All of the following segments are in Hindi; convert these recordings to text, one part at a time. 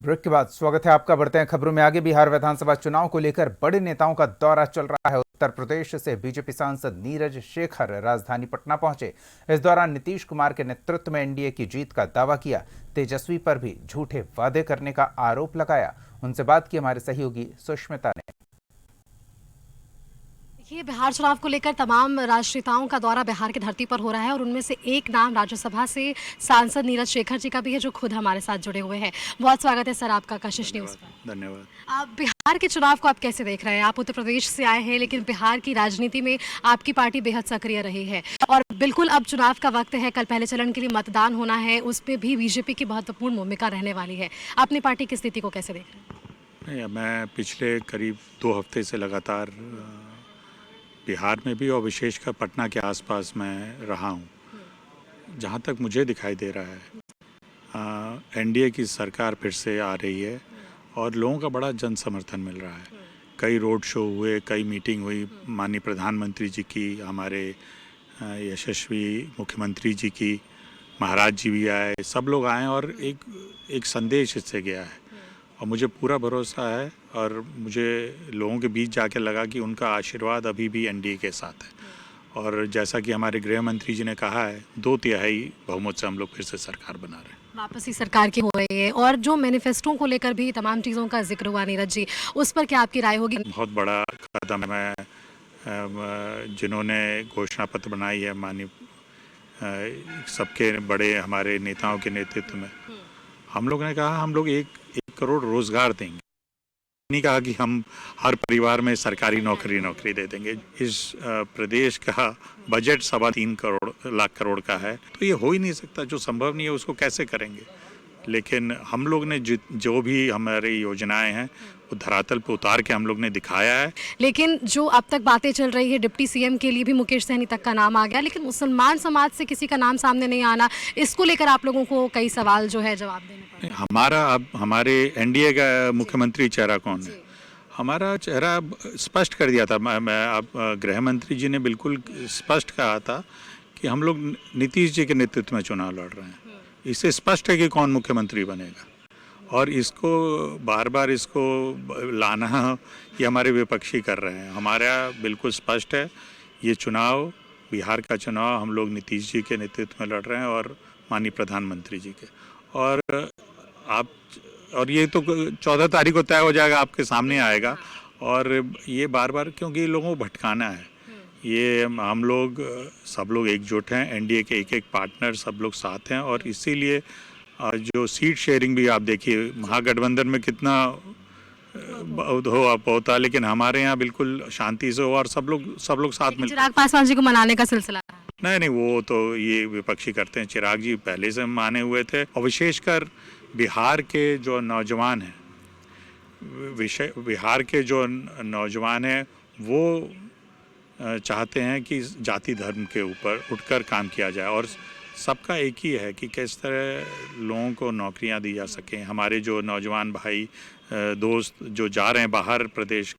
ब्रेक के बाद स्वागत है आपका। बढ़ते हैं खबरों में आगे। बिहार विधानसभा चुनाव को लेकर बड़े नेताओं का दौरा चल रहा है। उत्तर प्रदेश से बीजेपी सांसद नीरज शेखर राजधानी पटना पहुंचे। इस दौरान नीतीश कुमार के नेतृत्व में एनडीए की जीत का दावा किया। तेजस्वी पर भी झूठे वादे करने का आरोप लगाया। उनसे बात की हमारे सहयोगी सुष्मिता ने। ये बिहार चुनाव को लेकर तमाम राजनेताओं का दौरा बिहार की धरती पर हो रहा है और उनमें से एक नाम राज्यसभा से सांसद नीरज शेखर जी का भी है, जो खुद हमारे साथ जुड़े हुए हैं। बहुत स्वागत है सर आपका कशिश न्यूज़ पर। धन्यवाद। आप बिहार के चुनाव को आप कैसे देख रहे हैं? आप उत्तर प्रदेश से आए हैं, लेकिन बिहार की राजनीति में आपकी पार्टी बेहद सक्रिय रही है और बिल्कुल अब चुनाव का वक्त है। कल पहले चरण के लिए मतदान होना है, उसमें भी बीजेपी की महत्वपूर्ण भूमिका रहने वाली है। अपनी पार्टी की स्थिति को कैसे देख रहे हैं? मैं पिछले करीब 2 हफ्ते से लगातार बिहार में भी और विशेषकर पटना के आसपास मैं रहा हूँ। जहाँ तक मुझे दिखाई दे रहा है, एनडीए की सरकार फिर से आ रही है और लोगों का बड़ा जन समर्थन मिल रहा है। कई रोड शो हुए, कई मीटिंग हुई, माननीय प्रधानमंत्री जी की, हमारे यशस्वी मुख्यमंत्री जी की, महाराज जी भी आए, सब लोग आए और एक संदेश इससे गया है और मुझे पूरा भरोसा है और मुझे लोगों के बीच जाके लगा कि उनका आशीर्वाद अभी भी एनडीए के साथ है। और जैसा कि हमारे गृह मंत्री जी ने कहा है, 2/3 बहुमत से हम लोग फिर से सरकार बना रहे हैं। वापसी सरकार की हो रही है और जो मैनिफेस्टो को लेकर भी तमाम चीज़ों का जिक्र हुआ नीरज जी, उस पर क्या आपकी राय होगी? बहुत बड़ा कदम है। जिन्होंने घोषणा पत्र बनाई है, माननीय सबके बड़े हमारे नेताओं के नेतृत्व में, हम लोग ने कहा हम लोग 1 करोड़ रोजगार देंगे। नहीं कहा कि हम हर परिवार में सरकारी नौकरी दे देंगे। इस प्रदेश का बजट 3.25 लाख करोड़ का है, तो ये हो ही नहीं सकता। जो संभव नहीं है उसको कैसे करेंगे? लेकिन हम लोग ने जो भी हमारी योजनाएं हैं वो धरातल पे उतार के हम लोग ने दिखाया है। लेकिन जो अब तक बातें चल रही है, डिप्टी सीएम के लिए भी मुकेश सहनी तक का नाम आ गया, लेकिन मुसलमान समाज से किसी का नाम सामने नहीं आना, इसको लेकर आप लोगों को कई सवाल जो है जवाब देने पड़े। अब हमारे एनडीए का मुख्यमंत्री चेहरा कौन है? हमारा चेहरा स्पष्ट कर दिया था। अब गृह मंत्री जी ने बिल्कुल स्पष्ट कहा था कि हम लोग नीतीश जी के नेतृत्व में चुनाव लड़ रहे हैं। इससे स्पष्ट है कि कौन मुख्यमंत्री बनेगा और इसको बार बार इसको लाना ये हमारे विपक्षी कर रहे हैं। हमारा बिल्कुल स्पष्ट है, ये चुनाव, बिहार का चुनाव हम लोग नीतीश जी के नेतृत्व में लड़ रहे हैं और माननीय प्रधानमंत्री जी के। और ये तो 14 तारीख को तय हो जाएगा, आपके सामने आएगा। और ये बार बार क्योंकि लोगों को भटकाना है, ये हम लोग सब लोग एकजुट हैं, एनडीए के एक पार्टनर सब लोग साथ हैं और इसीलिए जो सीट शेयरिंग भी आप देखिए, महागठबंधन में कितना होता, लेकिन हमारे यहाँ बिल्कुल शांति से हो और सब लोग साथ मिलकर। चिराग पासवान जी को मनाने का सिलसिला नहीं, वो तो ये विपक्षी करते हैं। चिराग जी पहले से माने हुए थे और विशेषकर बिहार के जो नौजवान हैं, वो चाहते हैं कि जाति धर्म के ऊपर उठकर काम किया जाए और सबका एक ही है कि किस तरह लोगों को नौकरियां दी जा सकें। हमारे जो नौजवान भाई दोस्त जो जा रहे हैं बाहर प्रदेश,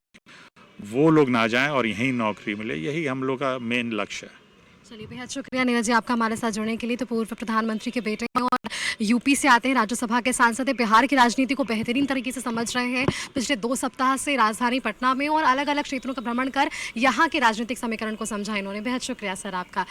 वो लोग ना जाएं और यहीं नौकरी मिले, यही हम लोग का मेन लक्ष्य है। चलिए, बेहद शुक्रिया नीरज जी आपका हमारे साथ जुड़ने के लिए। तो पूर्व प्रधानमंत्री के बेटे हैं और यूपी से आते हैं, राज्यसभा के सांसद हैं, बिहार की राजनीति को बेहतरीन तरीके से समझ रहे हैं। पिछले 2 सप्ताह से राजधानी पटना में और अलग अलग क्षेत्रों का भ्रमण कर यहाँ के राजनीतिक समीकरण को समझा इन्होंने। बेहद शुक्रिया सर आपका।